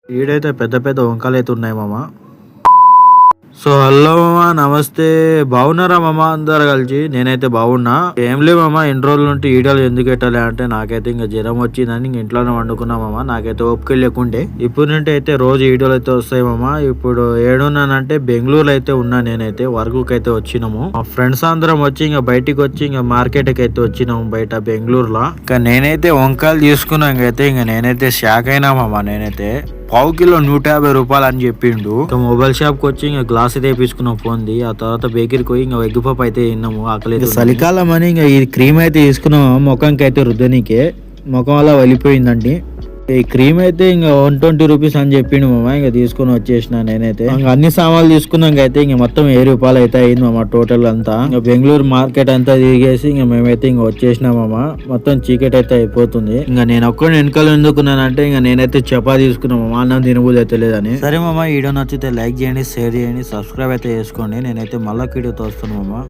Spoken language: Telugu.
ఈడైతే పెద్ద పెద్ద వంకాయలు అయితే ఉన్నాయి మామ. సో హలో మామ, నమస్తే. బాగున్నారా మామ? అందరు కలిసి నేనైతే బాగున్నా. ఏం లే మామ, ఎన్ని రోజుల నుండి వీడియోలు ఎందుకు పెట్టాలి అంటే నాకైతే ఇంకా జ్వరం వచ్చిందని ఇంక ఇంట్లోనే వండుకున్నా మామ. నాకైతే ఓపిక లేకుండే. ఇప్పుడు నుండి అయితే రోజు వీడియోలు అయితే వస్తాయి మామ. ఇప్పుడు ఏడున్నానంటే బెంగళూరులో అయితే ఉన్నా. నేనైతే వర్క్ అయితే వచ్చినాము. మా ఫ్రెండ్స్ అందరం వచ్చి ఇంకా బయటికి వచ్చి ఇంకా మార్కెట్ కి అయితే వచ్చినాము బయట బెంగళూరులో. ఇంకా నేనైతే వంకాయలు తీసుకున్నాక అయితే ఇంకా నేనైతే షాక్ అయినా మామ. నేనైతే పావు కిలో 150 రూపాయలు అని చెప్పిండు. ఇంకా మొబైల్ షాప్ కి వచ్చి ఇంకా గ్లాస్ అయితే వేపించుకున్నాం ఫోన్ది. ఆ తర్వాత బేకరీకి పోయి ఇంకా ఎగ్ పప్పు అయితే తిన్నాము. ఆకలి చలికాలం అని ఇంకా ఈ క్రీమ్ అయితే తీసుకున్నాము ముఖంకి అయితే రుద్దనికే. ముఖం అలా వలిపోయిందండి. ఈ క్రీమ్ అయితే ఇంకా 120 రూపీస్ అని చెప్పిండు మామ. ఇంకా తీసుకుని వచ్చేసిన నేనైతే. ఇంకా అన్ని సామాన్లు తీసుకున్నాక అయితే ఇంకా మొత్తం 1000 రూపాయలు అయితే అయింది మామ టోటల్ అంతా. ఇంకా బెంగళూరు మార్కెట్ అంతా తిరిగేసి ఇంకా మేమైతే ఇంకా వచ్చేసినాం మామ. మొత్తం చీకటి అయితే అయిపోతుంది. ఇంకా నేను ఒక్కడిని వెనకాల ఎందుకున్నానంటే ఇంకా నేనైతే చపాతీ తీసుకున్నా మామ. అన్నం తినబుద్ధి అయితే లేదని. సరే మామ, వీడియో నచ్చితే లైక్ చేయండి, షేర్ చేయండి, సబ్స్క్రైబ్ అయితే చేసుకోండి. నేనైతే మళ్ళా వీడియోతో వస్తాను మామ.